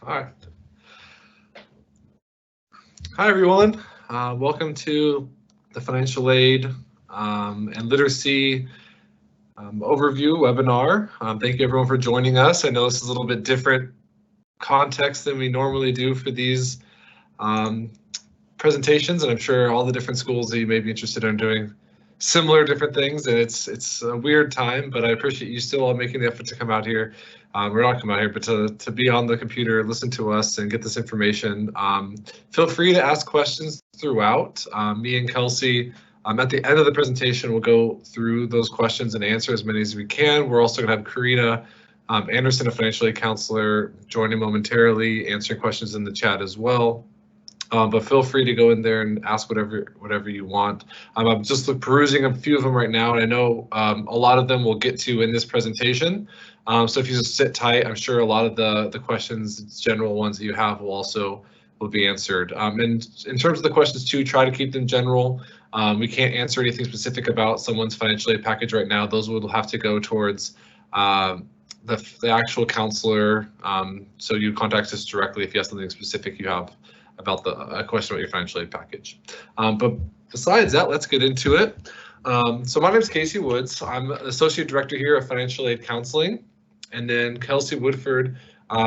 All right. Hi, everyone. Welcome to the Financial Aid and Literacy Overview webinar. Thank you, everyone, for joining us. I know this is a little bit different context than we normally do for these presentations, and I'm sure all the different schools that you may be interested in doing similar different things, and it's a weird time, but I appreciate you still all making the effort to come out here. We're not coming out here, but to be on the computer, listen to us, and get this information. Feel free to ask questions throughout. Me and Kelsey, at the end of the presentation, we'll go through those questions and answer as many as we can. We're also going to have Karina Anderson, a financial aid counselor, joining momentarily, answering questions in the chat as well. But feel free to go in there and ask whatever you want. I'm just perusing a few of them right now, and I know a lot of them we'll get to in this presentation. So if you just sit tight, I'm sure a lot of the questions, general ones that you have, will be answered. And in terms of the questions too, try to keep them general. We can't answer anything specific about someone's financial aid package right now. Those will have to go towards the actual counselor. So you contact us directly if you have something specific you have about a question about your financial aid package. But besides that, let's get into it. So my name is Casey Woods. I'm Associate Director here of Financial Aid Counseling. And then Kelsey Woodford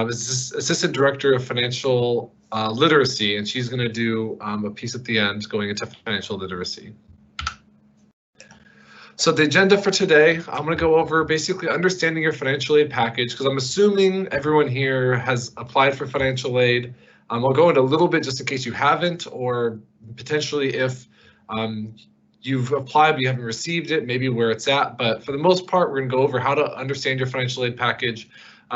is Assistant Director of Financial Literacy, and she's going to do a piece at the end going into financial literacy. So the agenda for today, I'm going to go over basically understanding your financial aid package, because I'm assuming everyone here has applied for financial aid. I'll go into a little bit just in case you haven't, or potentially if you've applied but you haven't received it, maybe where it's at. But for the most part, we're going to go over how to understand your financial aid package,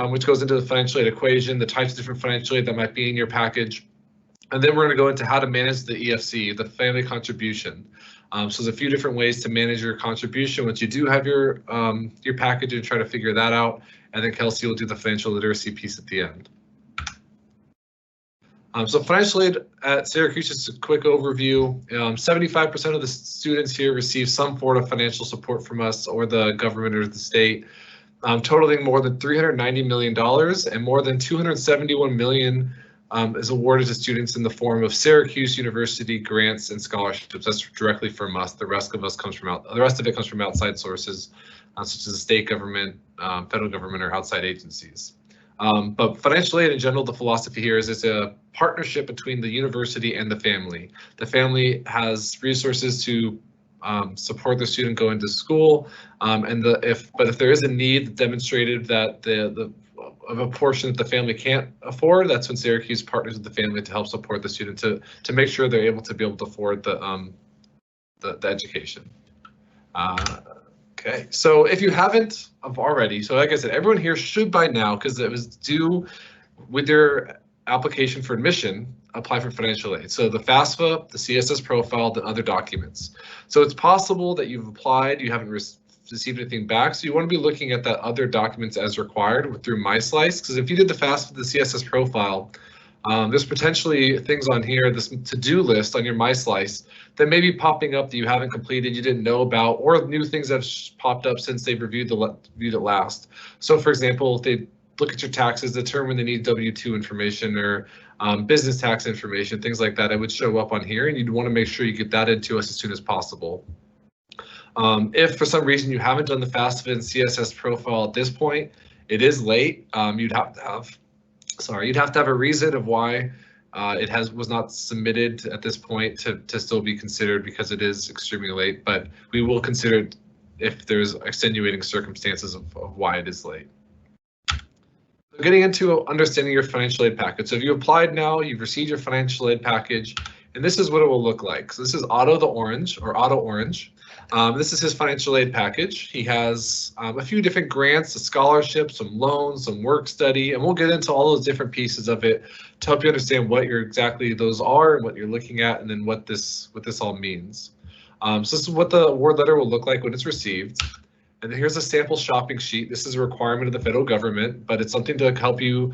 which goes into the financial aid equation, the types of different financial aid that might be in your package. And then we're going to go into how to manage the EFC, the family contribution. So there's a few different ways to manage your contribution once you do have your package, and try to figure that out. And then Kelsey will do the financial literacy piece at the end. So financial aid at Syracuse, just a quick overview. 75% of the students here receive some form of financial support from us or the government or the state, totaling more than $390 million, and more than $271 million is awarded to students in the form of Syracuse University grants and scholarships. That's directly from us. The rest of it comes from outside sources, such as the state government, federal government, or outside agencies. But financial aid in general, the philosophy here is it's a partnership between the university and the family. The family has resources to support the student going to school, but if there is a need demonstrated that of a portion that the family can't afford, that's when Syracuse partners with the family to help support the student to make sure they're able to afford the education. Okay, so if you haven't already, so like I said, everyone here should by now, because it was due with their application for admission, apply for financial aid. So the FAFSA, the CSS Profile, the other documents. So it's possible that you've applied, you haven't received anything back, so you want to be looking at that other documents as required through MySlice, because if you did the FAFSA, the CSS Profile, there's potentially things on here, this to-do list on your MySlice that may be popping up that you haven't completed, you didn't know about, or new things that have popped up since they've reviewed it last. So for example, if they look at your taxes, determine they need W-2 information or business tax information, things like that, it would show up on here, and you'd want to make sure you get that into us as soon as possible. If for some reason you haven't done the FAFSA and CSS Profile at this point, it is late. You'd have to have a reason of why it was not submitted at this point to still be considered, because it is extremely late, but we will consider it if there's extenuating circumstances of why it is late. So getting into understanding your financial aid package. So if you applied now, you've received your financial aid package, and this is what it will look like. So this is Otto Orange. This is his financial aid package. He has a few different grants, a scholarship, some loans, some work study, and we'll get into all those different pieces of it to help you understand what exactly those are and what you're looking at, and then what this all means. So this is what the award letter will look like when it's received. And then here's a sample shopping sheet. This is a requirement of the federal government, but it's something to help you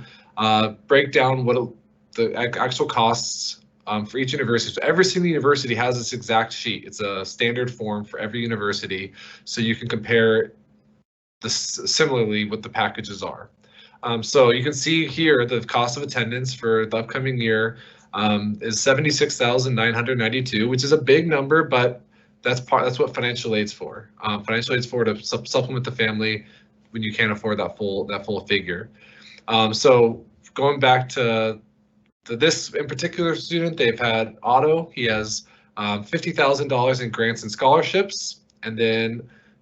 break down what the actual costs for each university. So every single university has this exact sheet. It's a standard form for every university, so you can compare this similarly what the packages are. So you can see here the cost of attendance for the upcoming year is $76,992, which is a big number, but that's what financial aid's for. Financial aid's for to supplement the family when you can't afford that full figure. So going back to this in particular student, they've had auto. He has $50,000 in grants and scholarships, and then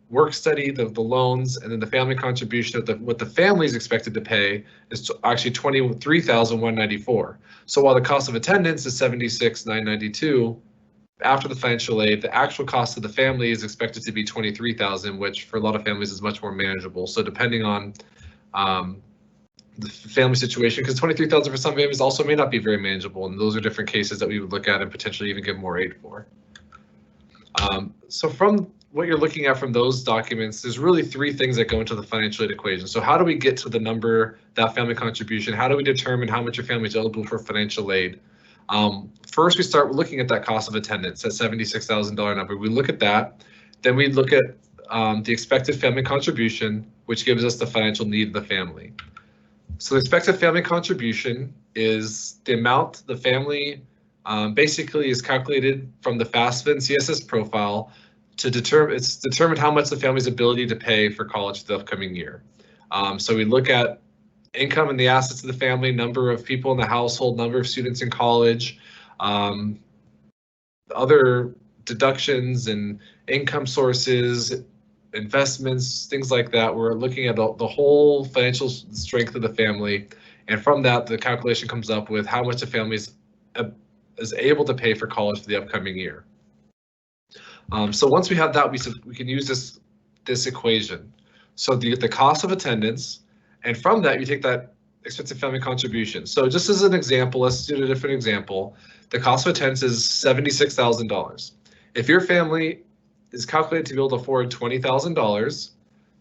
work study, the loans, and then the family contribution of what the family is expected to pay is actually $23,194. So while the cost of attendance is $76,992, after the financial aid, the actual cost of the family is expected to be $23,000, which for a lot of families is much more manageable. So depending on the family situation, because $23,000 for some families also may not be very manageable, and those are different cases that we would look at and potentially even give more aid for. So from what you're looking at from those documents, there's really three things that go into the financial aid equation. So how do we get to the number, that family contribution? How do we determine how much your family is eligible for financial aid? First, we start looking at that cost of attendance, that $76,000 number. We look at that. Then we look at the expected family contribution, which gives us the financial need of the family. So the expected family contribution is the amount the family basically is calculated from the FAFSA and CSS profile to determine how much the family's ability to pay for college the upcoming year. So we look at income and the assets of the family, number of people in the household, number of students in college, other deductions and income sources, investments, things like that. We're looking at the whole financial strength of the family, and from that, the calculation comes up with how much the family is able to pay for college for the upcoming year. So once we have that, we can use this equation. So the cost of attendance, and from that you take that expected family contribution. So just as an example, let's do a different example. The cost of attendance is $76,000. If your family is calculated to be able to afford $20,000,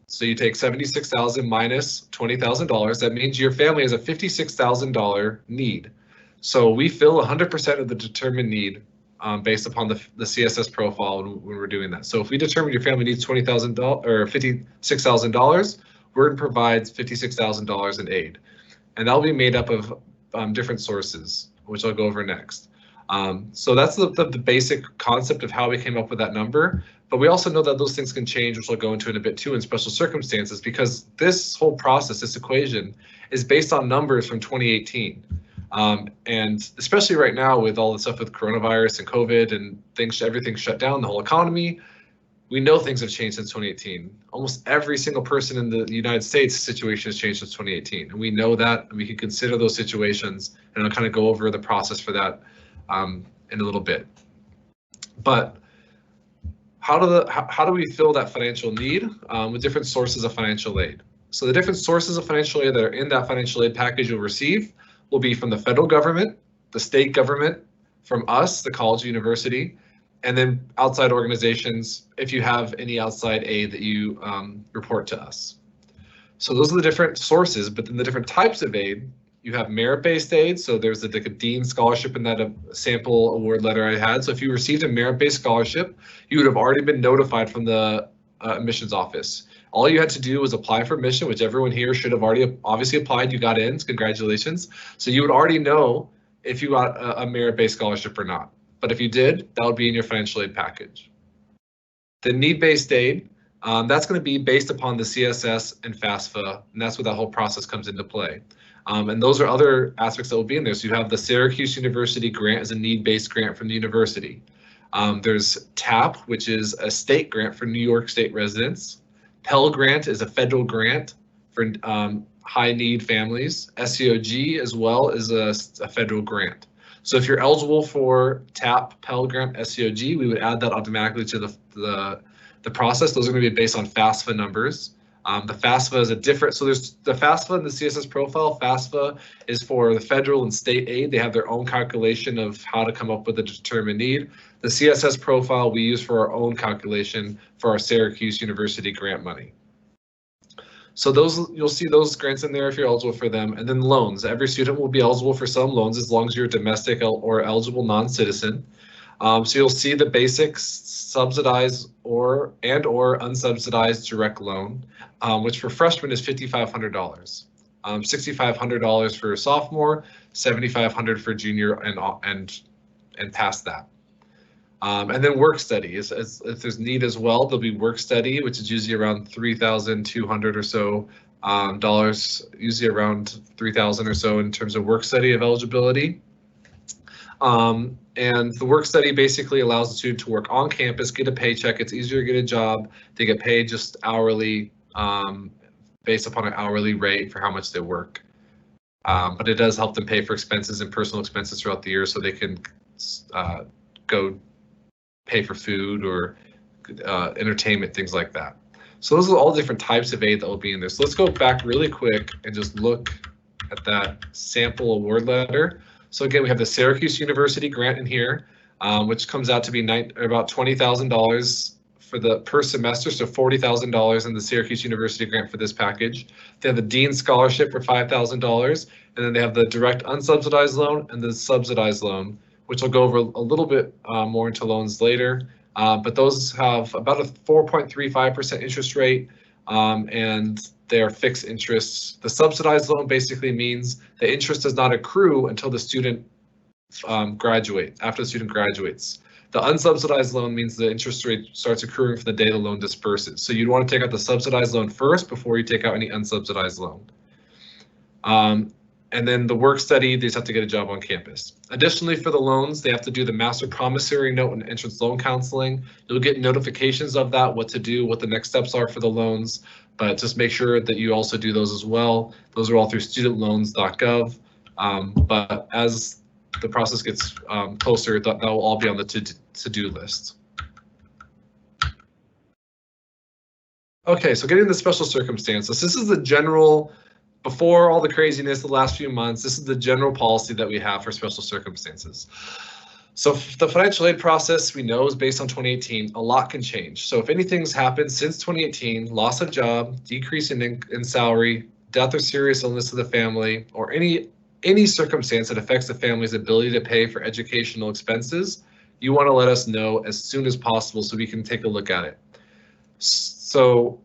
so you take $76,000 minus $20,000, that means your family has a $56,000 need. So we fill 100% of the determined need based upon the CSS profile when we're doing that. So if we determine your family needs $20,000 or $56,000, we're going to provide $56,000 in aid, and that'll be made up of different sources, which I'll go over next. So that's the basic concept of how we came up with that number. But we also know that those things can change, which I'll go into in a bit too in special circumstances, because this whole process, this equation, is based on numbers from 2018. And especially right now with all the stuff with coronavirus and COVID and everything shut down, the whole economy, we know things have changed since 2018. Almost every single person in the United States situation has changed since 2018. And we know that, and we can consider those situations, and I'll kind of go over the process for that in a little bit. But how do we fill that financial need with different sources of financial aid? So the different sources of financial aid that are in that financial aid package you'll receive will be from the federal government, the state government, from us, the college, university, and then outside organizations if you have any outside aid that you report to us. So those are the different sources, but then the different types of aid. You have merit-based aid, so there's a dean scholarship in that sample award letter I had. So if you received a merit-based scholarship, you would have already been notified from the admissions office. All you had to do was apply for admission, which everyone here should have already obviously applied. You got in, congratulations. So you would already know if you got a merit-based scholarship or not. But if you did, that would be in your financial aid package. The need-based aid, that's going to be based upon the CSS and FAFSA, and that's where that whole process comes into play. And those are other aspects that will be in there. So you have the Syracuse University grant as a need-based grant from the university. There's TAP, which is a state grant for New York State residents. Pell Grant is a federal grant for high need families. SEOG as well is a federal grant. So if you're eligible for TAP, Pell Grant, SEOG, we would add that automatically to the process. Those are going to be based on FAFSA numbers. The FAFSA is a different, so there's the FAFSA and the CSS profile. FAFSA is for the federal and state aid. They have their own calculation of how to come up with a determined need. The CSS profile we use for our own calculation for our Syracuse University grant money. So those, you'll see those grants in there if you're eligible for them. And then loans. Every student will be eligible for some loans as long as you're a domestic or eligible non-citizen. So you'll see the basics, subsidized or unsubsidized direct loan, which for freshmen is $5,500. $6,500 for a sophomore, $7,500 for junior, and past that. And then work study is if there's need as well, there'll be work study, which is usually around $3,200 or so dollars, usually around $3,000 or so in terms of work study of eligibility. And the work study basically allows the student to work on campus, get a paycheck. It's easier to get a job. They get paid just hourly, based upon an hourly rate for how much they work. But it does help them pay for expenses and personal expenses throughout the year, so they can go pay for food or entertainment, things like that. So those are all different types of aid that will be in there. So let's go back really quick and just look at that sample award letter. So again, we have the Syracuse University grant in here, which comes out to be about $20,000 for the per semester, so $40,000 in the Syracuse University grant for this package. They have the Dean Scholarship for $5,000, and then they have the direct unsubsidized loan and the subsidized loan, which I'll go over a little bit more into loans later. But those have about a 4.35% interest rate, and they are fixed interests. The subsidized loan basically means the interest does not accrue until the student graduates, after the student graduates. The unsubsidized loan means the interest rate starts accruing from the day the loan disperses. So you'd want to take out the subsidized loan first before you take out any unsubsidized loan. And then the work study, they just have to get a job on campus. Additionally, for the loans, they have to do the master promissory note and entrance loan counseling. You'll get notifications of that, what to do, what the next steps are for the loans, but just make sure that you also do those as well. Those are all through studentloans.gov. But as the process gets closer, that will all be on the to-do list. Okay, so getting the special circumstances. This is the general, before all the craziness the last few months, this is the general policy that we have for special circumstances. So the financial aid process we know is based on 2018. A lot can change. So if anything's happened since 2018, loss of job, decrease in salary, death or serious illness of the family, or any circumstance that affects the family's ability to pay for educational expenses, you want to let us know as soon as possible so we can take a look at it. So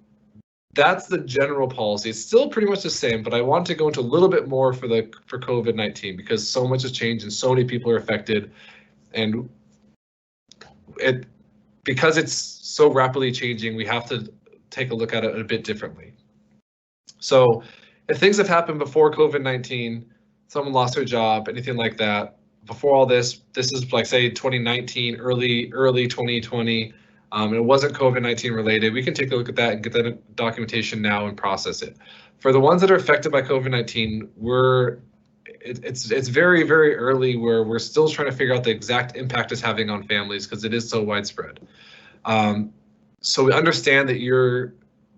that's the general policy. It's still pretty much the same, but I want to go into a little bit more for COVID-19 because so much has changed and so many people are affected, and because it's so rapidly changing, we have to take a look at it a bit differently. So if things have happened before COVID-19, someone lost their job, anything like that, before all this is like say 2019, early 2020. It wasn't COVID-19 related. We can take a look at that and get that documentation now and process it. For the ones that are affected by COVID-19, it's very, very early where we're still trying to figure out the exact impact it's having on families because it is so widespread. So we understand that you're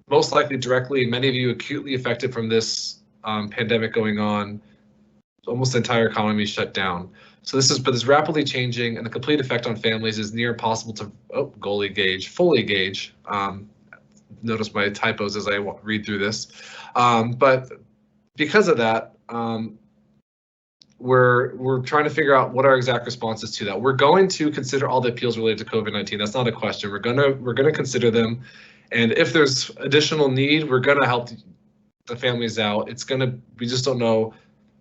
most likely directly, many of you acutely affected from this pandemic going on. Almost the entire economy shut down. So this is rapidly changing, and the complete effect on families is near impossible to fully gauge. Notice my typos as I read through this. But because of that, we're trying to figure out what our exact responses to that. We're going to consider all the appeals related to COVID-19. That's not a question. We're gonna consider them, and if there's additional need, we're gonna help the families out. We just don't know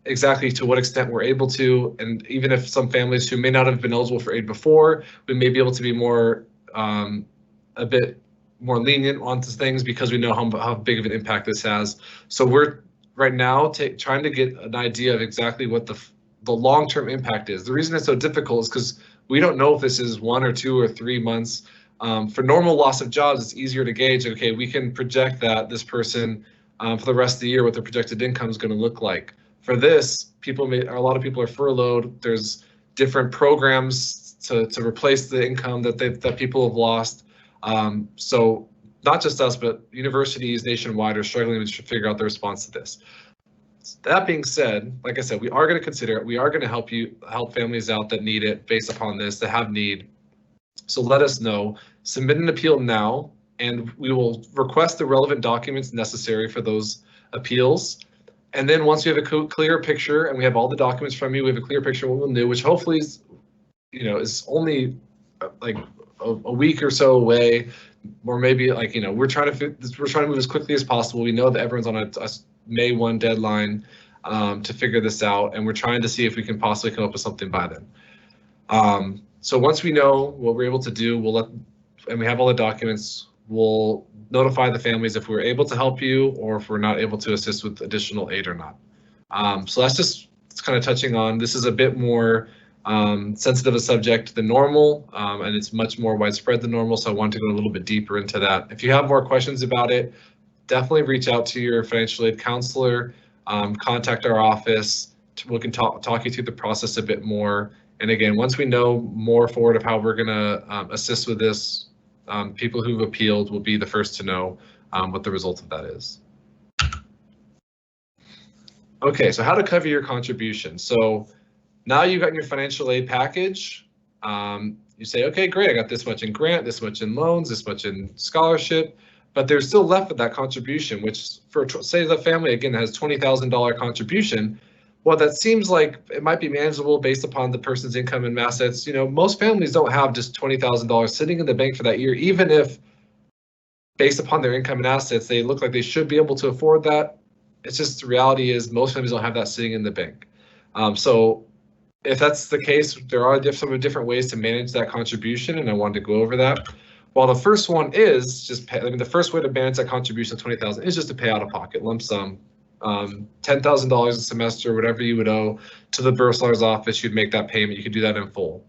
exactly to what extent we're able to, and even if some families who may not have been eligible for aid before, we may be able to be more a bit more lenient onto things because we know how big of an impact this has. So we're right now trying to get an idea of exactly what the long-term impact is. The reason it's so difficult is because we don't know if this is 1 or 2 or 3 months. For normal loss of jobs, it's easier to gauge. Okay, we can project that this person for the rest of the year, what their projected income is going to look like. For this, a lot of people are furloughed. There's different programs to replace the income that people have lost. So not just us, but universities nationwide are struggling to figure out the response to this. That being said, like I said, we are going to consider it. We are going to help families out that need it based upon this, that have need. So let us know. Submit an appeal now, and we will request the relevant documents necessary for those appeals. And then once we have a clear picture and we have all the documents from you, we have a clear picture of what we'll do, which hopefully is, is only like a week or so away, or maybe we're trying to move as quickly as possible. We know that everyone's on a May 1 deadline to figure this out, and we're trying to see if we can possibly come up with something by then. So once we know what we're able to do, and we have all the documents, we'll notify the families if we're able to help you or if we're not able to assist with additional aid or not. So that's just kind of touching on, this is a bit more sensitive a subject than normal, and it's much more widespread than normal, so I want to go a little bit deeper into that. If you have more questions about it, definitely reach out to your financial aid counselor, contact our office. We can talk you through the process a bit more. And again, once we know more forward of how we're going to assist with this, people who've appealed will be the first to know what the result of that is. Okay, so how to cover your contribution. So now you've got your financial aid package. You say, okay, great, I got this much in grant, this much in loans, this much in scholarship, but there's still left with that contribution, which for, say the family, again, has $20,000 contribution. Well, that seems like it might be manageable based upon the person's income and assets. You know, most families don't have just $20,000 sitting in the bank for that year, even if based upon their income and assets, they look like they should be able to afford that. It's just the reality is most families don't have that sitting in the bank. So if that's the case, there are some different ways to manage that contribution, and I wanted to go over that. Well, the first one is just pay, the first way to manage that contribution of $20,000 is just to pay out of pocket, lump sum, $10,000 a semester, whatever you would owe to the bursar's office. You'd make that payment. You could do that in full.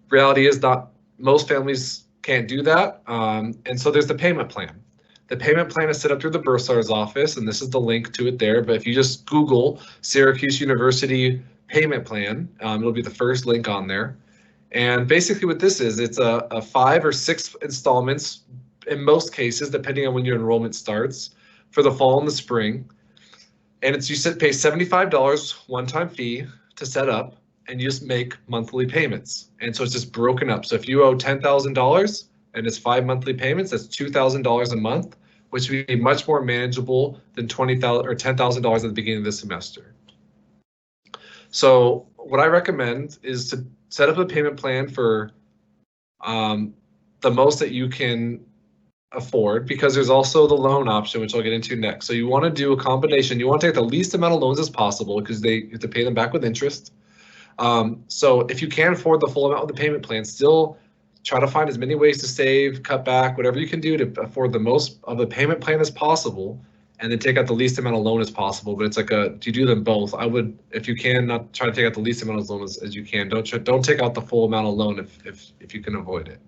Reality is not most families can't do that, and so there's the payment plan. The payment plan is set up through the bursar's office, and this is the link to it there. But if you just Google Syracuse University payment plan, it'll be the first link on there. And basically what this is, it's a 5 or 6 installments in most cases, depending on when your enrollment starts, for the fall and the spring. And it's pay $75 one-time fee to set up, and you just make monthly payments. And so it's just broken up. So if you owe $10,000 and it's 5 monthly payments, that's $2,000 a month, which would be much more manageable than $20,000 or $10,000 at the beginning of the semester. So what I recommend is to set up a payment plan for the most that you can afford, because there's also the loan option, which I'll get into next. So you want to do a combination. You want to take the least amount of loans as possible because you have to pay them back with interest. So if you can afford the full amount of the payment plan, still try to find as many ways to save, cut back, whatever you can do to afford the most of the payment plan as possible, and then take out the least amount of loan as possible. But it's like you do them both. I would, if you can, not try to take out the least amount of loan as you can. Don't take out the full amount of loan if you can avoid it.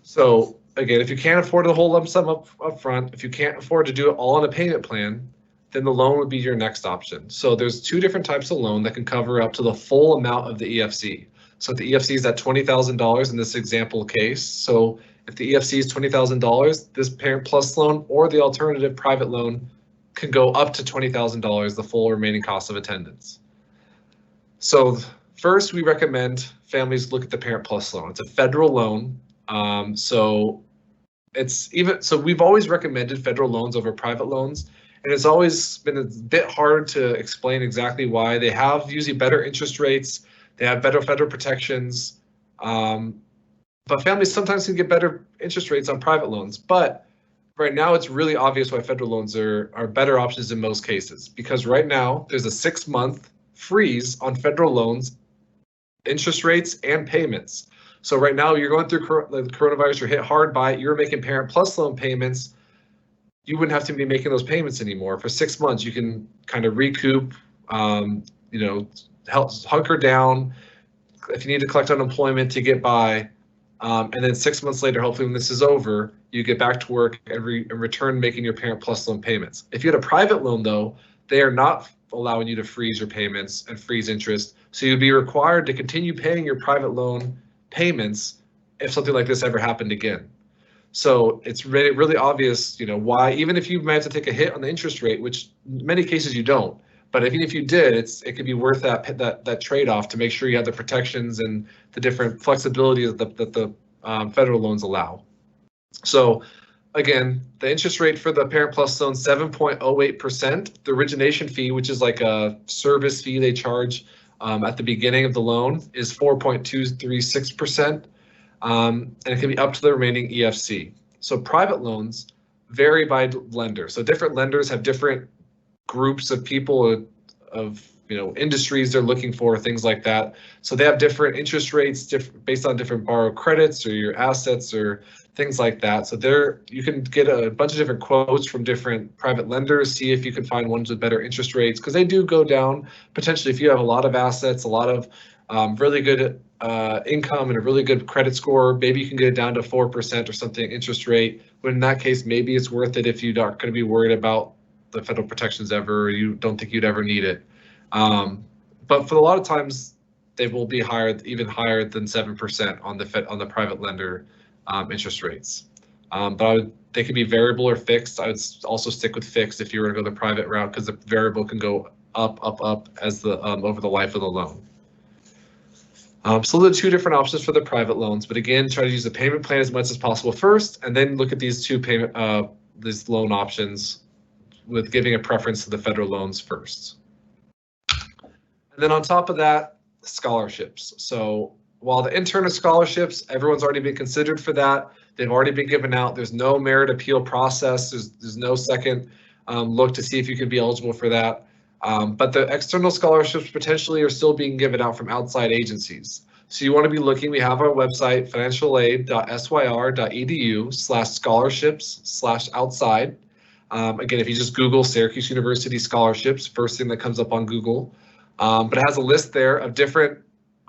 So again, if you can't afford the whole lump sum up front, if you can't afford to do it all on a payment plan, then the loan would be your next option. So there's 2 different types of loan that can cover up to the full amount of the EFC. So if the EFC is at $20,000 in this example case, so if the EFC is $20,000, this Parent Plus loan or the alternative private loan can go up to $20,000, the full remaining cost of attendance. So first, we recommend families look at the Parent Plus loan. It's a federal loan. So we've always recommended federal loans over private loans, and it's always been a bit hard to explain exactly why. They have usually better interest rates. They have better federal protections, but families sometimes can get better interest rates on private loans. But right now, it's really obvious why federal loans are better options in most cases, because right now there's a 6-month freeze on federal loans, interest rates, and payments. So right now you're going through the coronavirus, you're hit hard by it, you're making Parent Plus loan payments. You wouldn't have to be making those payments anymore. For 6 months, you can kind of recoup, help hunker down if you need to collect unemployment to get by, and then 6 months later, hopefully when this is over, you get back to work and return making your Parent Plus loan payments. If you had a private loan though, they are not allowing you to freeze your payments and freeze interest, so you'd be required to continue paying your private loan payments if something like this ever happened again. So it's really, really obvious, why, even if you might have to take a hit on the interest rate, which in many cases you don't, but even if you did, it could be worth that trade-off to make sure you have the protections and the different flexibilities that the federal loans allow. So again, the interest rate for the Parent Plus loan, 7.08%. The origination fee, which is like a service fee they charge at the beginning of the loan, is 4.236%, and it can be up to the remaining EFC. So private loans, vary by lender. So different lenders have different groups of people of industries they're looking for, things like that. So they have different interest rates based on different borrow credits or your assets or things like that. So you can get a bunch of different quotes from different private lenders, see if you can find ones with better interest rates, because they do go down potentially if you have a lot of assets, a lot of really good income and a really good credit score. Maybe you can get it down to 4% or something interest rate. But in that case, maybe it's worth it if you aren't going to be worried about the federal protections ever, or you don't think you'd ever need it. But for a lot of times, they will be even higher than 7% on the private lender interest rates. But they could be variable or fixed. I would also stick with fixed if you were to go the private route, because the variable can go up as over the life of the loan. So there are two different options for the private loans, but again, try to use the payment plan as much as possible first, and then look at these these loan options with giving a preference to the federal loans first. And then on top of that, scholarships. So while the intern scholarships, everyone's already been considered for that. They've already been given out. There's no merit appeal process. There's no second look to see if you can be eligible for that. But the external scholarships potentially are still being given out from outside agencies. So you want to be looking, we have our website, financialaid.syr.edu/scholarships/outside. Again, if you just Google Syracuse University scholarships, first thing that comes up on Google. But it has a list there of different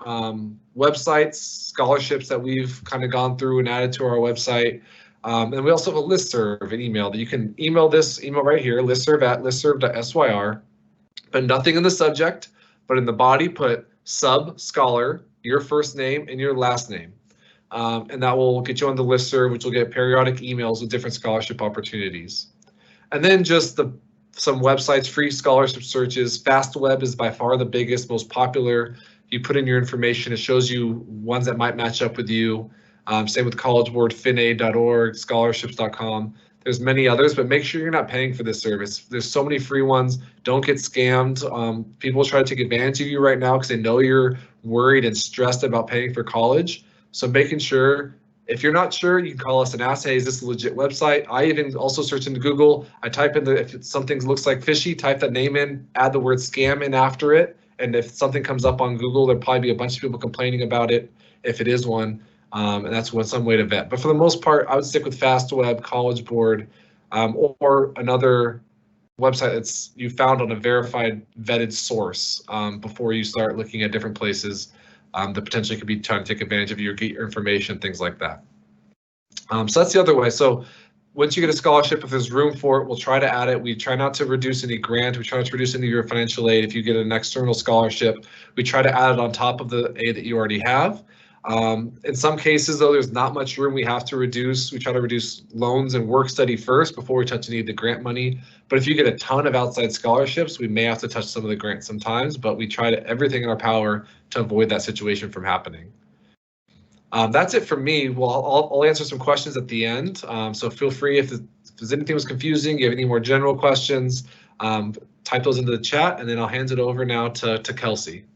websites, scholarships that we've kind of gone through and added to our website. And we also have a listserv, an email that you can email right here, listserv@listserv.syr. But nothing in the subject, but in the body put sub-scholar, your first name and your last name. And that will get you on the listserv, which will get periodic emails with different scholarship opportunities. And then just some websites, free scholarship searches. FastWeb is by far the biggest, most popular. You put in your information, it shows you ones that might match up with you. Same with College Board, finaid.org, scholarships.com. There's many others, but make sure you're not paying for this service. There's so many free ones. Don't get scammed. People try to take advantage of you right now because they know you're worried and stressed about paying for college. So making sure, if you're not sure, you can call us and ask, hey, is this a legit website? I even also search into Google. I type in if something looks like fishy, type that name in, add the word scam in after it. And if something comes up on Google, there'll probably be a bunch of people complaining about it if it is one. And that's some way to vet. But for the most part, I would stick with FastWeb, College Board, or another website that's you found on a verified, vetted source before you start looking at different places that potentially could be trying to take advantage of you or get your information, things like that. So that's the other way. So once you get a scholarship, if there's room for it, we'll try to add it. We try not to reduce any grant. We try not to reduce any of your financial aid. If you get an external scholarship, we try to add it on top of the aid that you already have. In some cases, though, there's not much room. We have to reduce. We try to reduce loans and work study first before we touch any of the grant money. But if you get a ton of outside scholarships, we may have to touch some of the grants sometimes, but we try to everything in our power to avoid that situation from happening. That's it from me. Well, I'll answer some questions at the end. So feel free if there's anything was confusing, you have any more general questions, type those into the chat, and then I'll hand it over now to Kelsey.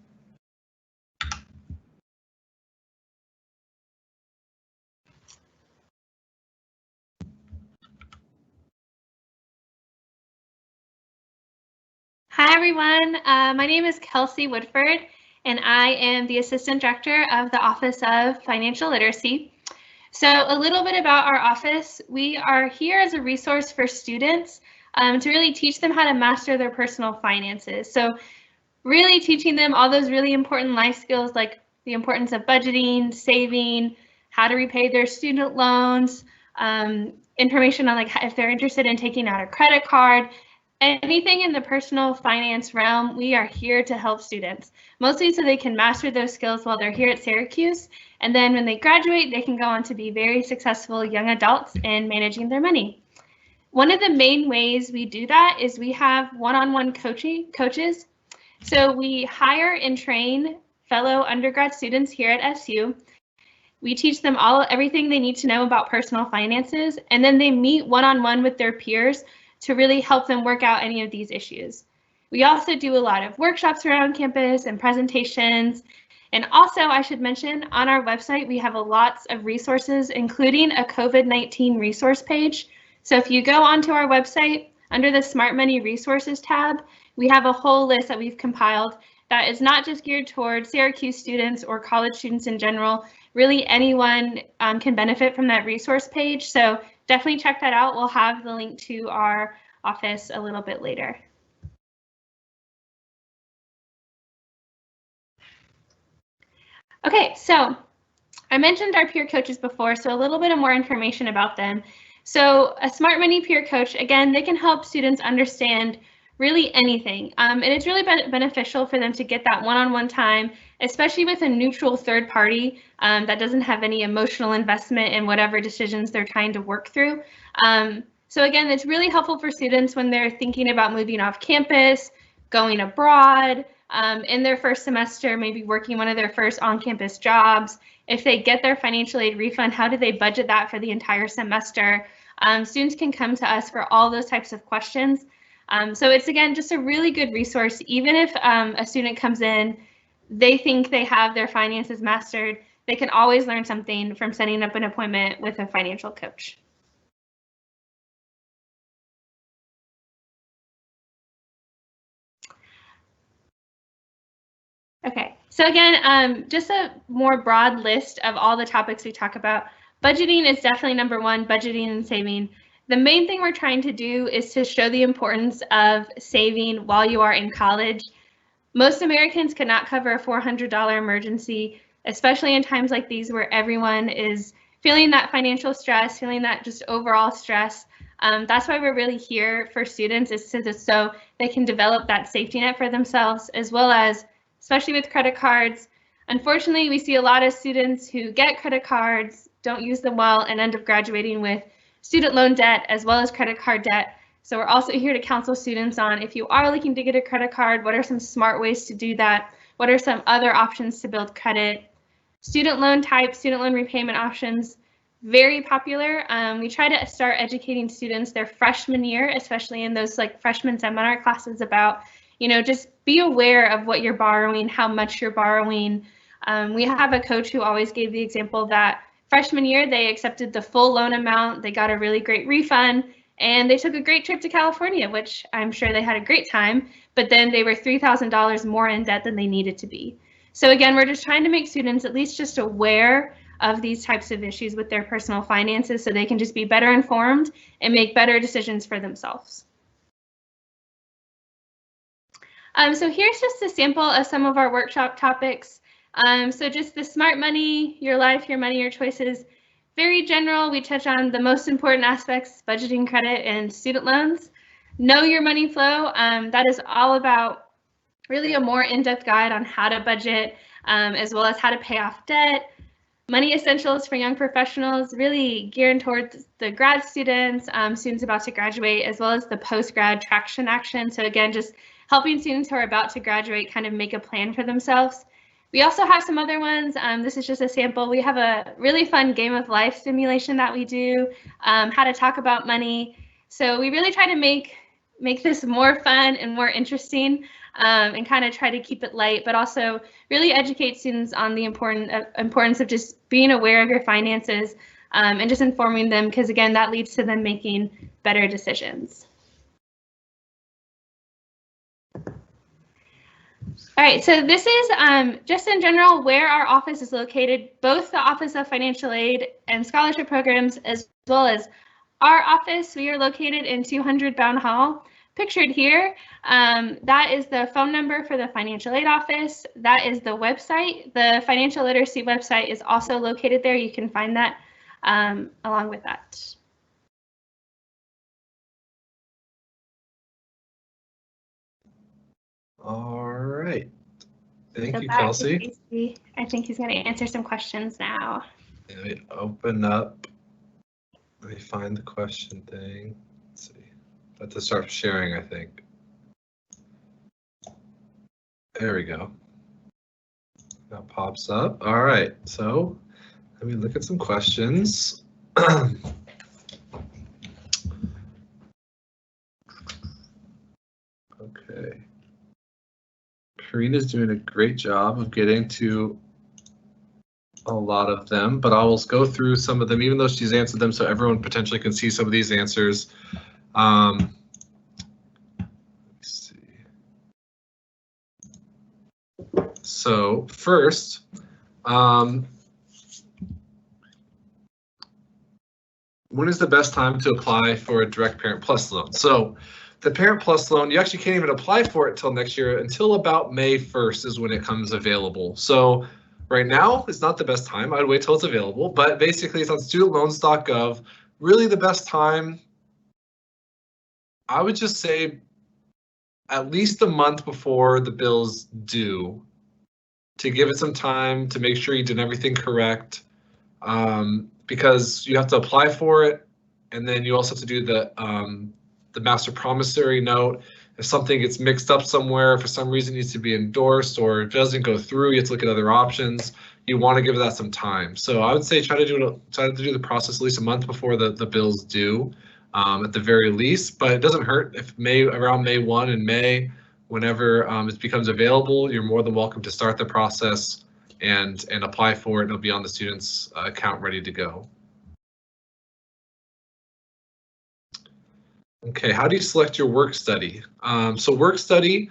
Hi, everyone. My name is Kelsey Woodford, and I am the Assistant Director of the Office of Financial Literacy. So a little bit about our office. We are here as a resource for students to really teach them how to master their personal finances. So really teaching them all those really important life skills like the importance of budgeting, saving, how to repay their student loans, information on like if they're interested in taking out a credit card, anything in the personal finance realm. We are here to help students, mostly so they can master those skills while they're here at Syracuse. And then when they graduate, they can go on to be very successful young adults in managing their money. One of the main ways we do that is we have one-on-one coaches. So we hire and train fellow undergrad students here at SU. We teach them everything they need to know about personal finances, and then they meet one-on-one with their peers to really help them work out any of these issues. We also do a lot of workshops around campus and presentations. And also, I should mention, on our website, we have lots of resources, including a COVID-19 resource page. So if you go onto our website, under the Smart Money Resources tab, we have a whole list that we've compiled that is not just geared towards Syracuse students or college students in general. Really, anyone can benefit from that resource page. So definitely check that out. We'll have the link to our office a little bit later. Okay, so I mentioned our peer coaches before, so a little bit of more information about them. So a Smart Money peer coach, again, they can help students understand really anything. And it's really beneficial for them to get that one-on-one time, especially with a neutral third party that doesn't have any emotional investment in whatever decisions they're trying to work through. So again, it's really helpful for students when they're thinking about moving off campus, going abroad, in their first semester, maybe working one of their first on-campus jobs. If they get their financial aid refund, how do they budget that for the entire semester? Students can come to us for all those types of questions. So it's, again, just a really good resource. Even if a student comes in, they think they have their finances mastered, they can always learn something from setting up an appointment with a financial coach. Okay, so again, just a more broad list of all the topics we talk about. Budgeting is definitely number one, budgeting and saving. The main thing we're trying to do is to show the importance of saving while you are in college. Most Americans cannot cover a $400 emergency, especially in times like these where everyone is feeling that financial stress, feeling that just overall stress. That's why we're really here for students, is so they can develop that safety net for themselves, as well as, especially with credit cards. Unfortunately, we see a lot of students who get credit cards, don't use them well, and end up graduating with student loan debt as well as credit card debt. So we're also here to counsel students on, if you are looking to get a credit card, what are some smart ways to do that? What are some other options to build credit? Student loan types, student loan repayment options, very popular. We try to start educating students their freshman year, especially in those like freshman seminar classes, about, you know, just be aware of what you're borrowing, how much you're borrowing. We have a coach who always gave the example that freshman year, they accepted the full loan amount, they got a really great refund, and they took a great trip to California, which I'm sure they had a great time, but then they were $3,000 more in debt than they needed to be. So again, we're just trying to make students at least just aware of these types of issues with their personal finances so they can just be better informed and make better decisions for themselves. So here's just a sample of some of our workshop topics. So just the smart money, your life, your money, your choices. Very general, we touch on the most important aspects, budgeting, credit, and student loans. Know your money flow, that is all about really a more in-depth guide on how to budget, as well as how to pay off debt. Money essentials for young professionals, really geared towards the grad students, students about to graduate, as well as the post-grad traction action. So again, just helping students who are about to graduate kind of make a plan for themselves. We also have some other ones. This is just a sample. We have a really fun game of life simulation that we do, how to talk about money. So we really try to make this more fun and more interesting, and kind of try to keep it light, but also really educate students on the importance of just being aware of your finances, and just informing them, because again, that leads to them making better decisions. All right, so this is just in general where our office is located, both the Office of Financial Aid and Scholarship Programs, as well as our office. We are located in 200 Bound Hall. Pictured here, that is the phone number for the financial aid office. That is the website. The financial literacy website is also located there. You can find that along with that. All right. Thank you, Kelsey. I think he's going to answer some questions now. Let me open up. Let me find the question thing. Let's see. I have to start sharing, I think. There we go. That pops up. All right. So let me look at some questions. Okay. Karina's doing a great job of getting to a lot of them, but I will go through some of them, even though she's answered them, so everyone potentially can see some of these answers. Let's see. So first, when is the best time to apply for a direct Parent Plus loan? So the Parent Plus loan, you actually can't even apply for it until next year, until about May 1st is when it comes available. So right now is not the best time. I'd wait till it's available, but basically it's on studentloans.gov. Really the best time, I would just say at least a month before the bill's due, to give it some time to make sure you did everything correct, because you have to apply for it, and then you also have to do the master promissory note. If something gets mixed up somewhere, for some reason needs to be endorsed or it doesn't go through, you have to look at other options. You want to give that some time. So I would say try to do the process at least a month before the bill's due, at the very least. But it doesn't hurt if around May 1 in May, whenever it becomes available, you're more than welcome to start the process and apply for it. It'll be on the student's account ready to go. Okay, how do you select your work study? So work study,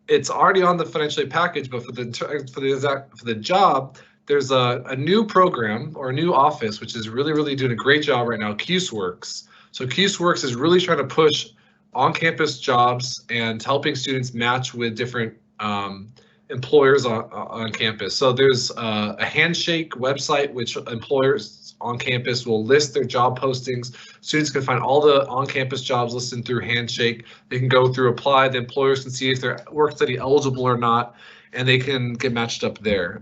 it's already on the financial aid package, but for the job, there's a new program or a new office which is really doing a great job right now, CuseWorks. So CuseWorks is really trying to push on-campus jobs and helping students match with different employers on campus. So there's a Handshake website which employers on campus will list their job postings. Students can find all the on-campus jobs listed through Handshake. They can go through apply. The employers can see if they're work study eligible or not, and they can get matched up there.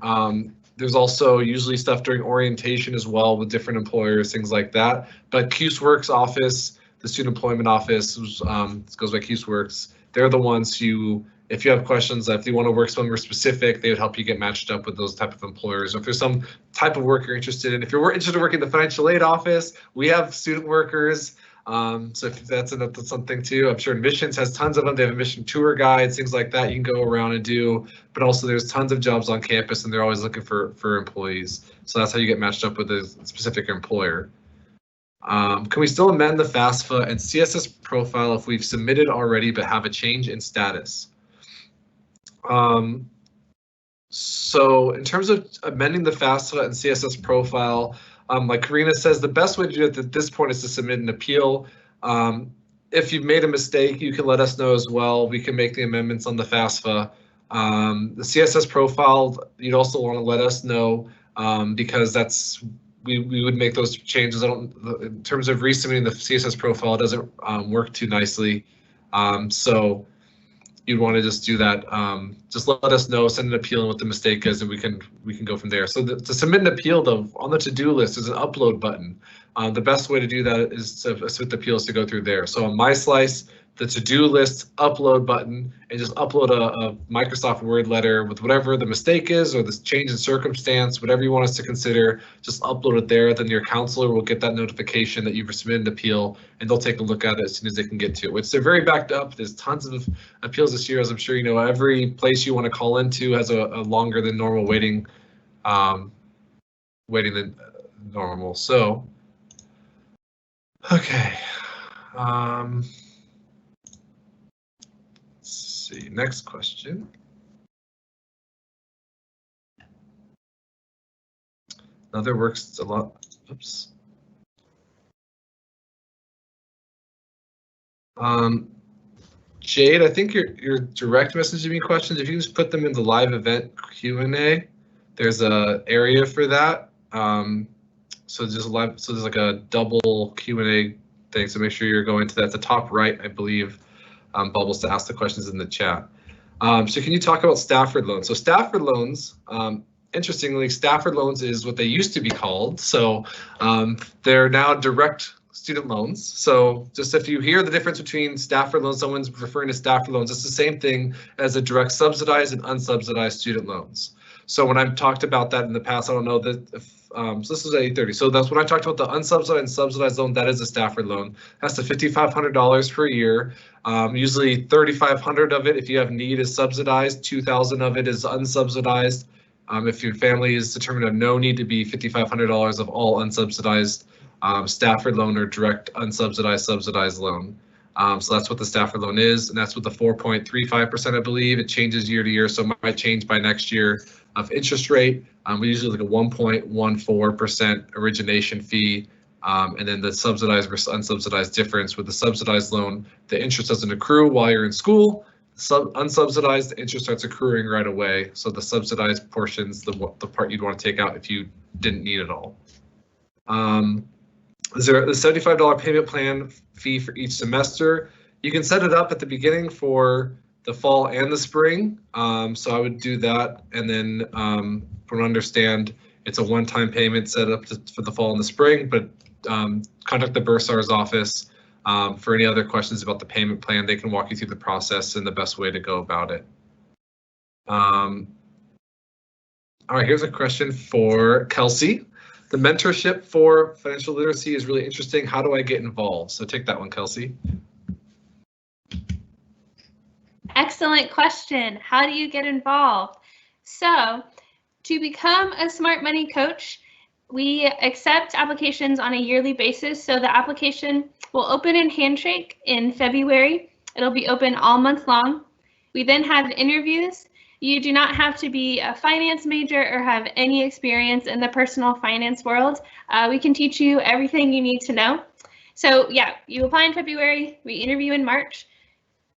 There's also usually stuff during orientation as well with different employers, things like that. But CuseWorks office, the student employment office, goes by CuseWorks. They're the ones who, if you have questions, if you want to work somewhere specific, they would help you get matched up with those type of employers. If there's some type of work you're interested in, if you're interested in working in the financial aid office, we have student workers. So if that's something too, I'm sure admissions has tons of them. They have admission tour guides, things like that you can go around and do. But also there's tons of jobs on campus and they're always looking for employees. So that's how you get matched up with a specific employer. Can we still amend the FAFSA and CSS profile if we've submitted already but have a change in status? So in terms of amending the FAFSA and CSS profile, like Karina says, the best way to do it at this point is to submit an appeal. If you've made a mistake, you can let us know as well. We can make the amendments on the FAFSA. The CSS profile, you'd also want to let us know, because that's we would make those changes. In terms of resubmitting the CSS profile, it doesn't work too nicely. So you'd want to just do that. Just let us know, send an appeal and what the mistake is, and we can go from there. So to submit an appeal, though, on the to-do list is an upload button. The best way to do that is to submit the appeals to go through there. So on my slice, the to-do list upload button, and just upload a Microsoft Word letter with whatever the mistake is or the change in circumstance, whatever you want us to consider, just upload it there. Then your counselor will get that notification that you've submitted an appeal, and they'll take a look at it as soon as they can get to it, which they're very backed up. There's tons of appeals this year, as I'm sure you know. Every place you want to call into has a longer than normal waiting than normal. So, okay. See, next question. Another works a lot. Oops. Jade, I think you're direct messaging me questions. If you just put them in the live event Q&A, there's a area for that. So there's like a double Q&A thing. So make sure you're going to that. At the top right, I believe. Bubbles to ask the questions in the chat. So can you talk about Stafford loans? So Stafford loans, interestingly, Stafford loans is what they used to be called. So they're now direct student loans. So just if you hear the difference between Stafford loans, someone's referring to Stafford loans, it's the same thing as a direct subsidized and unsubsidized student loans. So when I've talked about that in the past, I don't know that if, so this is at 8:30. So that's when I talked about the unsubsidized and subsidized loan, that is a Stafford loan. That's the $5,500 per year. Usually $3,500 of it, if you have need, is subsidized. $2,000 of it is unsubsidized. If your family is determined to no need to be $5,500 of all unsubsidized Stafford loan or direct unsubsidized subsidized loan. So that's what the Stafford loan is, and that's what the 4.35%, I believe. It changes year to year, so it might change by next year of interest rate. We usually look at 1.14% origination fee, and then the subsidized versus unsubsidized difference. With the subsidized loan, the interest doesn't accrue while you're in school. Unsubsidized, the interest starts accruing right away. So the subsidized portion's the part you'd want to take out if you didn't need it all. Is there the $75 payment plan fee for each semester? You can set it up at the beginning for the fall and the spring. So I would do that, and then from what I understand, it's a one-time payment set up for the fall and the spring, but contact the Bursar's office for any other questions about the payment plan. They can walk you through the process and the best way to go about it. All right, here's a question for Kelsey. The mentorship for financial literacy is really interesting. How do I get involved? So take that one, Kelsey. Excellent question. How do you get involved? So to become a smart money coach, we accept applications on a yearly basis. So the application will open in Handshake in February. It'll be open all month long. We then have interviews. You do not have to be a finance major or have any experience in the personal finance world. We can teach you everything you need to know. So yeah, you apply in February, we interview in March.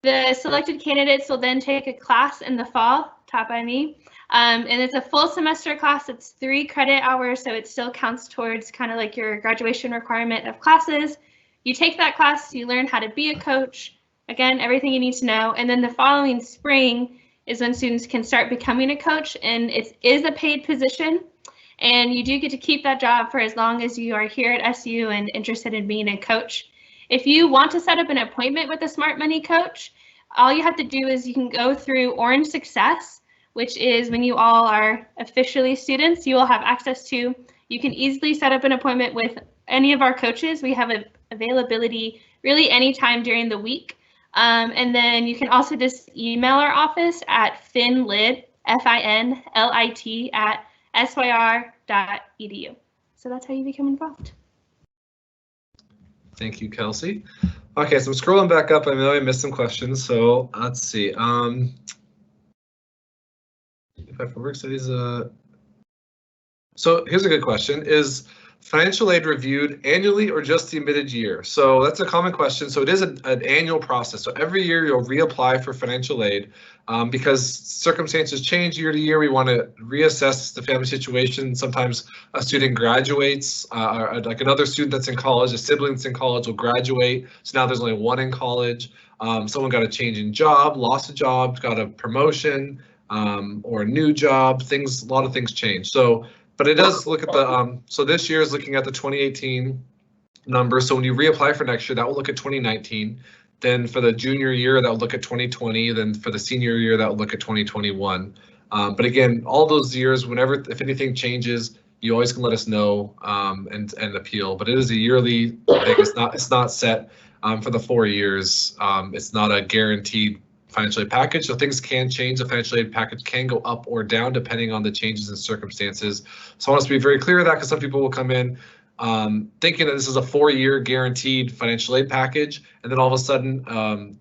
The selected candidates will then take a class in the fall, taught by me. And it's a full semester class. It's 3 credit hours, so it still counts towards kind of like your graduation requirement of classes. You take that class, you learn how to be a coach. Again, everything you need to know. And then the following spring is when students can start becoming a coach, and it is a paid position. And you do get to keep that job for as long as you are here at SU and interested in being a coach. If you want to set up an appointment with a smart money coach, all you have to do is you can go through Orange Success, which is when you all are officially students, you will have access to. You can easily set up an appointment with any of our coaches. We have availability really anytime during the week. And then you can also just email our office at finlit, FINLIT @syr.edu. So that's how you become involved. Thank you, Kelsey. Okay, so I'm scrolling back up. I know I missed some questions, so let's see. If I for work studies, so here's a good question: is financial aid reviewed annually or just the admitted year? So that's a common question. So it is an annual process. So every year you'll reapply for financial aid because circumstances change year to year. We want to reassess the family situation. Sometimes a student graduates, like another student that's in college, a sibling that's in college will graduate. So now there's only one in college. Someone got a change in job, lost a job, got a promotion or a new job. A lot of things change. So. But it does look at the, so this year is looking at the 2018 numbers. So when you reapply for next year, that will look at 2019. Then for the junior year, that will look at 2020. Then for the senior year, that will look at 2021. But again, all those years, if anything changes, you always can let us know and appeal. But it is a yearly thing. It's not set for the 4 years. It's not a guaranteed financial aid package, so things can change. The financial aid package can go up or down depending on the changes in circumstances. So I want us to be very clear of that, because some people will come in thinking that this is a 4-year guaranteed financial aid package, and then all of a sudden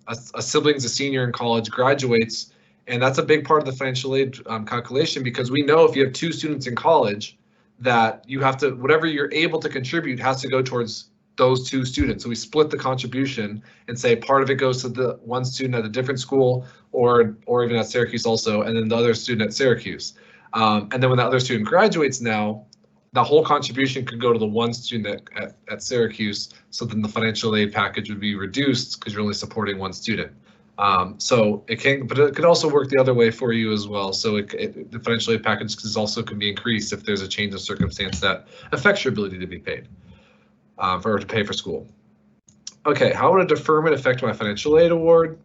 a sibling's a senior in college, graduates, and that's a big part of the financial aid calculation, because we know if you have 2 students in college that you have to, whatever you're able to contribute has to go towards those 2 students. So we split the contribution and say part of it goes to the one student at a different school or even at Syracuse also, and then the other student at Syracuse. And then when the other student graduates now, the whole contribution could go to the one student at Syracuse. So then the financial aid package would be reduced because you're only supporting one student. So it can, but it could also work the other way for you as well. So the financial aid package can be increased if there's a change of circumstance that affects your ability to be paid. To pay for school. Okay, how would a deferment affect my financial aid award?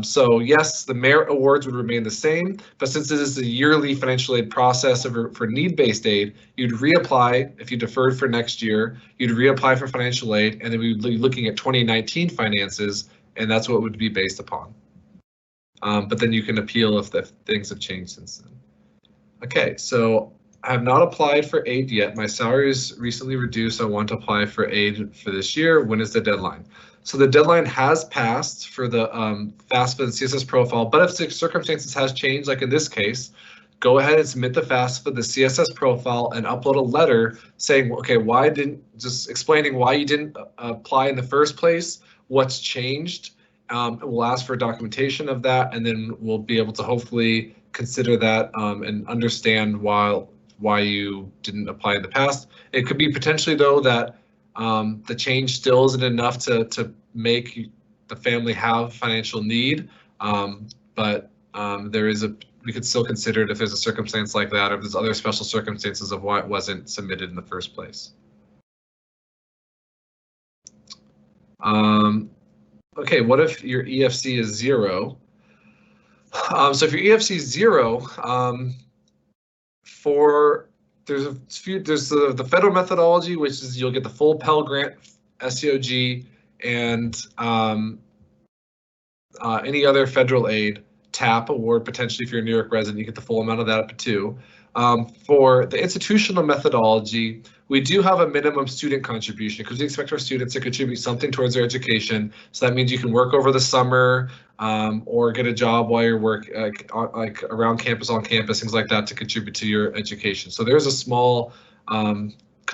So yes, the merit awards would remain the same, but since this is a yearly financial aid process for need-based aid, you'd reapply if you deferred for next year, you'd reapply for financial aid, and then we'd be looking at 2019 finances, and that's what it would be based upon. But then you can appeal if things have changed since then. Okay, so I have not applied for aid yet. My salary is recently reduced. I want to apply for aid for this year. When is the deadline? So the deadline has passed for the FAFSA and CSS profile, but if the circumstances has changed, like in this case, go ahead and submit the FAFSA, the CSS profile, and upload a letter saying, okay, just explaining why you didn't apply in the first place, what's changed. We'll ask for documentation of that, and then we'll be able to hopefully consider that and understand why you didn't apply in the past. It could be potentially though that the change still isn't enough to make the family have financial need, but we could still consider it if there's a circumstance like that, or if there's other special circumstances of why it wasn't submitted in the first place. Okay, what if your EFC is 0? So if your EFC is 0, there's the federal methodology, which is you'll get the full Pell Grant, SEOG, and any other federal aid. TAP award, potentially if you're a New York resident, you get the full amount of that up to 2. For the institutional methodology, we do have a minimum student contribution because we expect our students to contribute something towards their education. So that means you can work over the summer or get a job while you're like around campus, on campus, things like that to contribute to your education. So there's a small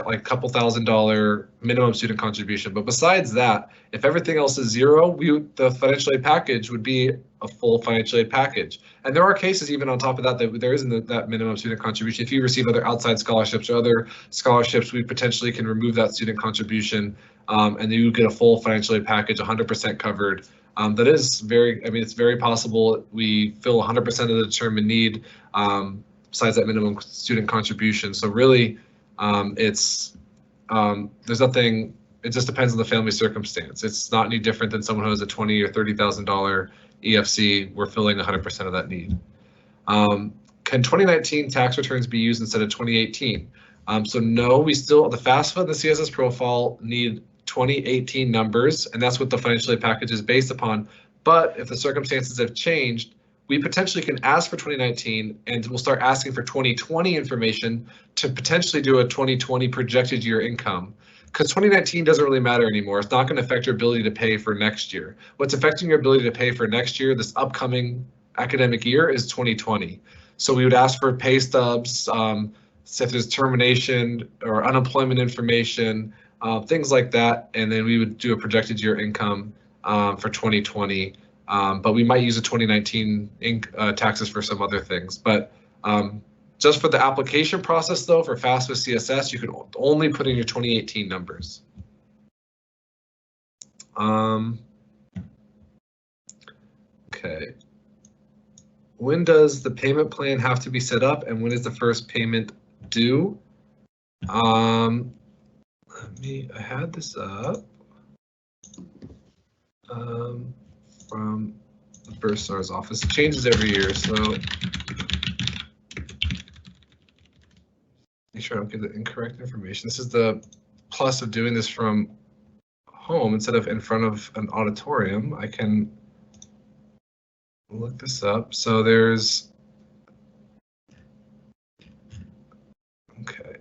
like couple $1,000 minimum student contribution. But besides that, if everything else is 0, the financial aid package would be a full financial aid package. And there are cases even on top of that there isn't that minimum student contribution. If you receive other outside scholarships or other scholarships, we potentially can remove that student contribution and then you get a full financial aid package, 100% covered. That is it's very possible we fill 100% of the determined need besides that minimum student contribution. So really, there's nothing, it just depends on the family circumstance. It's not any different than someone who has a $20,000 or $30,000 EFC. We're filling 100% of that need. Can 2019 tax returns be used instead of 2018? So no, the FAFSA and the CSS profile need 2018 numbers, and that's what the financial aid package is based upon. But if the circumstances have changed, we potentially can ask for 2019 and we'll start asking for 2020 information to potentially do a 2020 projected year income. Because 2019 doesn't really matter anymore. It's not going to affect your ability to pay for next year. What's affecting your ability to pay for next year, this upcoming academic year, is 2020. So we would ask for pay stubs, if there's termination or unemployment information, things like that, and then we would do a projected year income for 2020. But we might use a 2019 taxes for some other things. But just for the application process, though, for FAFSA CSS, you can only put in your 2018 numbers. Okay. When does the payment plan have to be set up, and when is the first payment due? I had this up from the Bursar's office. It changes every year, so make sure I don't give the incorrect information. This is the plus of doing this from home instead of in front of an auditorium. I can look this up. So there's, okay.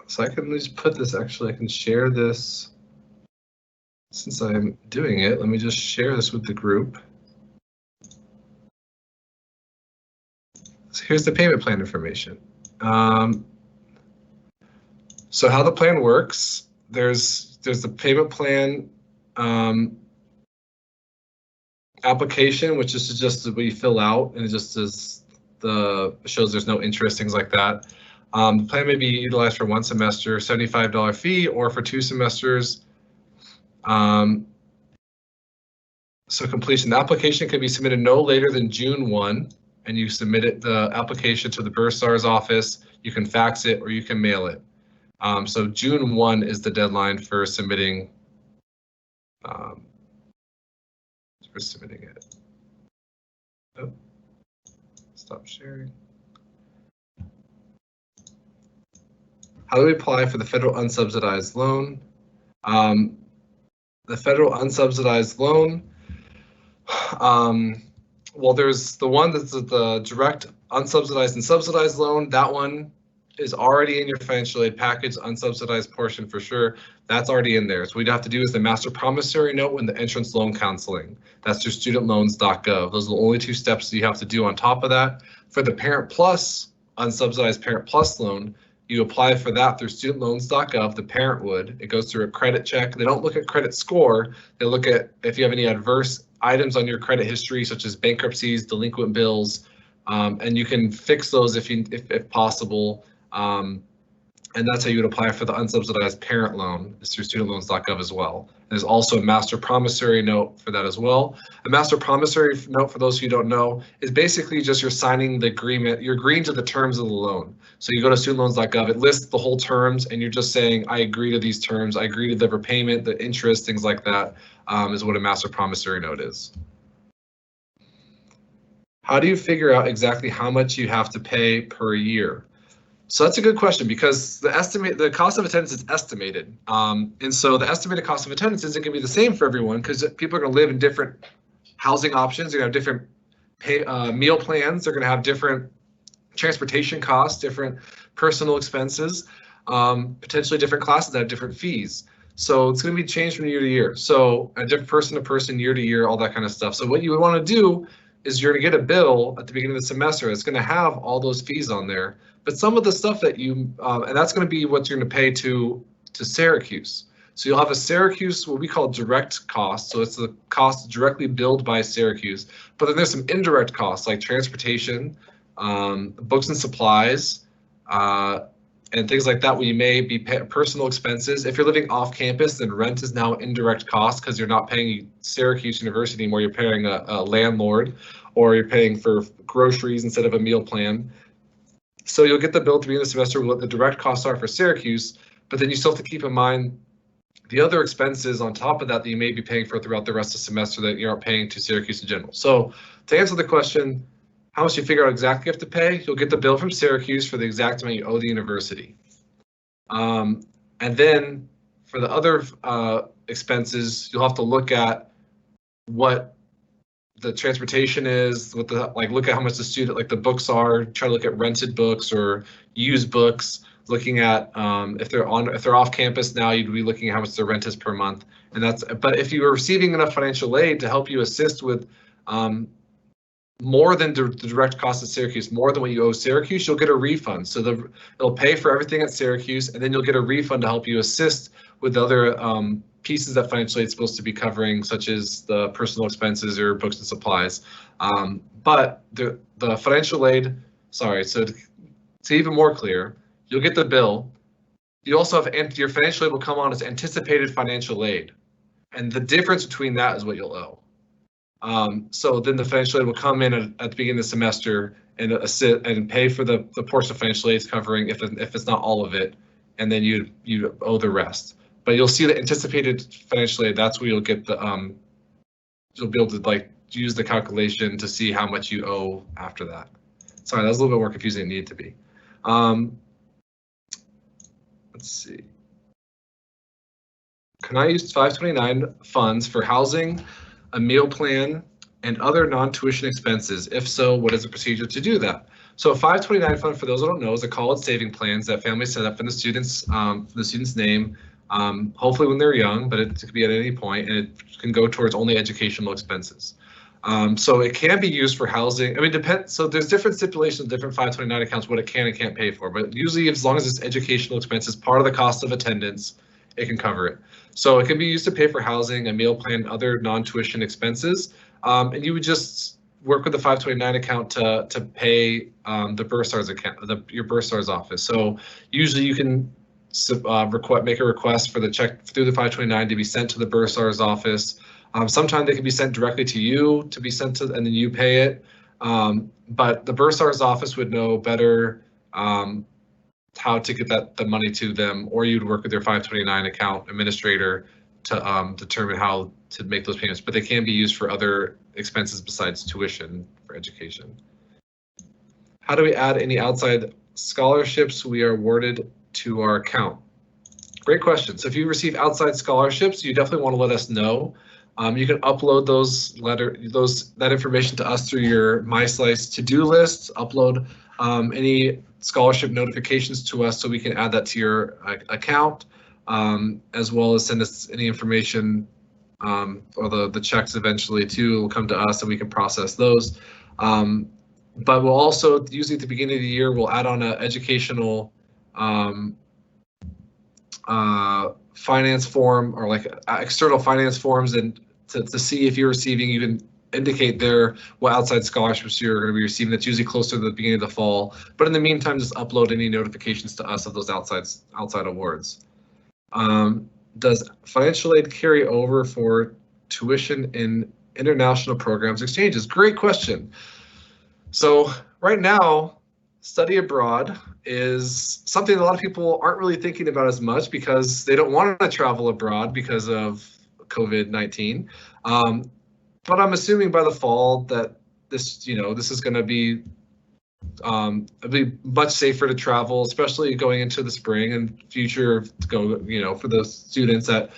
So I can just put this, actually, I can share this. Since I'm doing it, let me just share this with the group. So here's the payment plan information. So how the plan works, there's the payment plan application, which is just what you fill out, and it just shows there's no interest, things like that. The plan may be utilized for 1 semester, $75 fee, or for 2 semesters. So completion, the application can be submitted no later than June 1, and you submit the application to the Bursar's office. You can fax it or you can mail it. So June 1 is the deadline for submitting it. Oh, stop sharing. How do we apply for the federal unsubsidized loan? The federal unsubsidized loan, well, there's the one that's the direct Unsubsidized and subsidized loan, that one is already in your financial aid package, unsubsidized portion for sure. That's already in there. So what we'd have to do is the master promissory note and the entrance loan counseling. That's through studentloans.gov. Those are the only two steps you have to do on top of that. For the Parent Plus, unsubsidized Parent Plus loan, you apply for that through studentloans.gov, the parent would. It goes through a credit check. They don't look at credit score. They look at if you have any adverse items on your credit history, such as bankruptcies, delinquent bills, and you can fix those if possible. And that's how you would apply for the unsubsidized parent loan, is through studentloans.gov as well. There's also a master promissory note for that as well. A master promissory note, for those who don't know, is basically just you're signing the agreement, you're agreeing to the terms of the loan. So you go to studentloans.gov, it lists the whole terms, and you're just saying, I agree to these terms, I agree to the repayment, the interest, things like that, is what a master promissory note is. How do you figure out exactly how much you have to pay per year? So that's a good question, because the cost of attendance is estimated. And so the estimated cost of attendance isn't going to be the same for everyone, because people are going to live in different housing options. They're going to have different meal plans. They're going to have different transportation costs, different personal expenses, potentially different classes that have different fees. So it's going to be changed from year to year. So a different person to person, year to year, all that kind of stuff. So what you would want to do is you're going to get a bill at the beginning of the semester. It's going to have all those fees on there. But some of the stuff that you, and that's going to be what you're going to pay to Syracuse. So you'll have a Syracuse, what we call direct cost. So it's the cost directly billed by Syracuse. But then there's some indirect costs like transportation, books and supplies, and things like that, where you may be personal expenses. If you're living off campus, then rent is now indirect cost, because you're not paying Syracuse University anymore. You're paying a landlord, or you're paying for groceries instead of a meal plan. So you'll get the bill at the beginning of the semester, what the direct costs are for Syracuse, but then you still have to keep in mind the other expenses on top of that you may be paying for throughout the rest of the semester that you aren't paying to Syracuse in general. So to answer the question, how much you figure out exactly you have to pay, you'll get the bill from Syracuse for the exact amount you owe the university. And then for the other expenses, you'll have to look at what the transportation is, what the look at how much the student, like the books are, try to look at rented books or used books, looking at if they're off campus now, you'd be looking at how much the rent is per month. And that's, but if you are receiving enough financial aid to help you assist with more than the direct cost of Syracuse, more than what you owe Syracuse, you'll get a refund. So it'll pay for everything at Syracuse, and then you'll get a refund to help you assist with other pieces that financial aid is supposed to be covering, such as the personal expenses or books and supplies. But the financial aid, sorry, so to even more clear, you'll get the bill. You also have, your financial aid will come on as anticipated financial aid. And the difference between that is what you'll owe. So then the financial aid will come in at the beginning of the semester and assist and pay for the portion of financial aid is covering, if it's not all of it, and then you owe the rest. But you'll see the anticipated financial aid, that's where you'll get the you'll be able to use the calculation to see how much you owe after that. Sorry, that was a little bit more confusing than it needed to be. Let's see. Can I use 529 funds for housing, a meal plan, and other non-tuition expenses? If so, what is the procedure to do that? So a 529 fund, for those who don't know, is a college saving plans that families set up in the student's name, hopefully when they're young, but it could be at any point, and it can go towards only educational expenses. So it can be used for housing. I mean, depends. So there's different stipulations, different 529 accounts, what it can and can't pay for. But usually, as long as it's educational expenses, part of the cost of attendance, it can cover it. So it can be used to pay for housing, a meal plan, other non-tuition expenses. And you would just work with the 529 account to pay the Bursar's account, your Bursar's office. So usually you can make a request for the check through the 529 to be sent to the Bursar's office. Sometimes they can be sent directly to you to be sent to, and then you pay it. But the Bursar's office would know better how to get the money to them, or you'd work with their 529 account administrator to determine how to make those payments. But they can be used for other expenses besides tuition for education. How do we add any outside scholarships we are awarded to our account? Great question. So if you receive outside scholarships, you definitely want to let us know. You can upload that information to us through your MySlice to-do list. Upload any scholarship notifications to us so we can add that to your account, as well as send us any information or the checks eventually too will come to us and we can process those. But we'll also, usually at the beginning of the year, we'll add on an educational finance form, or like external finance forms, and to see if you're receiving, you can indicate what outside scholarships you're going to be receiving. That's usually closer to the beginning of the fall. But in the meantime, just upload any notifications to us of those outside awards. Does financial aid carry over for tuition in international programs exchanges? Great question. So right now, study abroad is something a lot of people aren't really thinking about as much because they don't want to travel abroad because of COVID-19. But I'm assuming by the fall that this is going to be much safer to travel, especially going into the spring and future to go, for those students at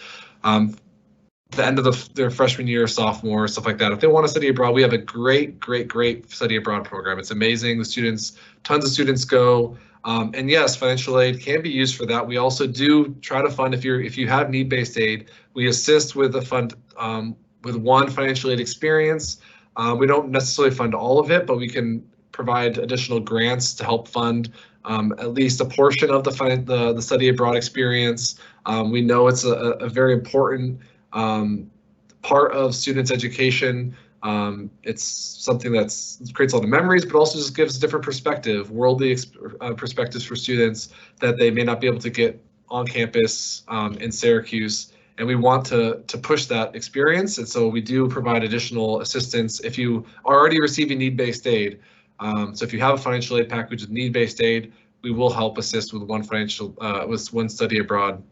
the end of their freshman year, sophomore, stuff like that. If they want to study abroad, we have a great study abroad program. It's amazing. Tons of students go. And yes, financial aid can be used for that. We also do try to fund, if you have need-based aid, we assist with a fund with one financial aid experience. We don't necessarily fund all of it, but we can provide additional grants to help fund at least a portion of the study abroad experience. We know it's a very important part of students' education. It's something that creates a lot of memories, but also just gives a different perspective, worldly perspectives for students that they may not be able to get on campus in Syracuse. And we want to push that experience. And so we do provide additional assistance if you are already receiving need-based aid. So if you have a financial aid package with need-based aid, we will help assist with one study abroad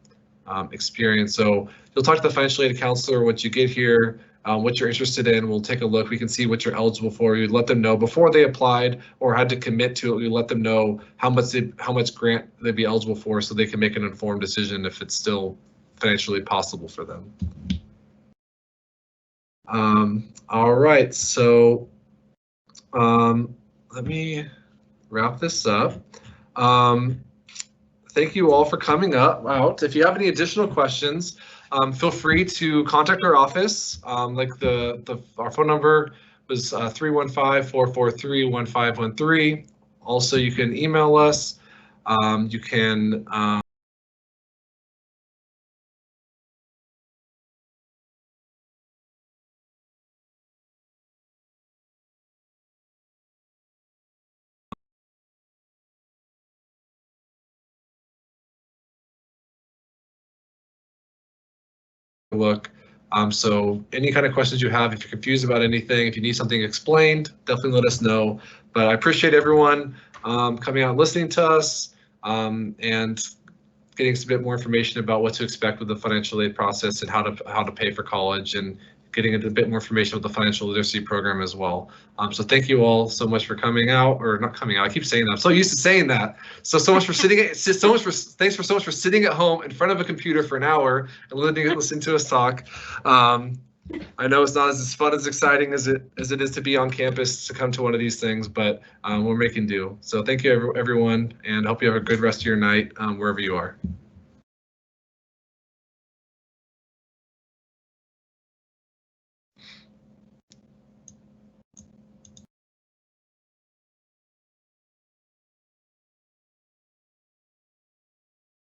experience. So you'll talk to the financial aid counselor once you get here, what you're interested in. We'll take a look. We can see what you're eligible for. You'd let them know before they applied or had to commit to it. We let them know how much grant they'd be eligible for, so they can make an informed decision if it's still financially possible for them. All right, so let me wrap this up. Thank you all for coming out. If you have any additional questions, feel free to contact our office. Like our phone number was 315-443-1513. Also, you can email us. You can look. So any kind of questions you have, if you're confused about anything, if you need something explained, definitely let us know. But I appreciate everyone coming out and listening to us and getting us a bit more information about what to expect with the financial aid process and how to pay for college, and getting a bit more information with the financial literacy program as well. So thank you all so much for coming out, or not coming out. I keep saying that. I'm so used to saying that. So much for thanks so much for sitting at home in front of a computer for an hour and listening to us talk. I know it's not as fun, as exciting as it is to be on campus to come to one of these things, but we're making do. So thank you everyone, and hope you have a good rest of your night wherever you are.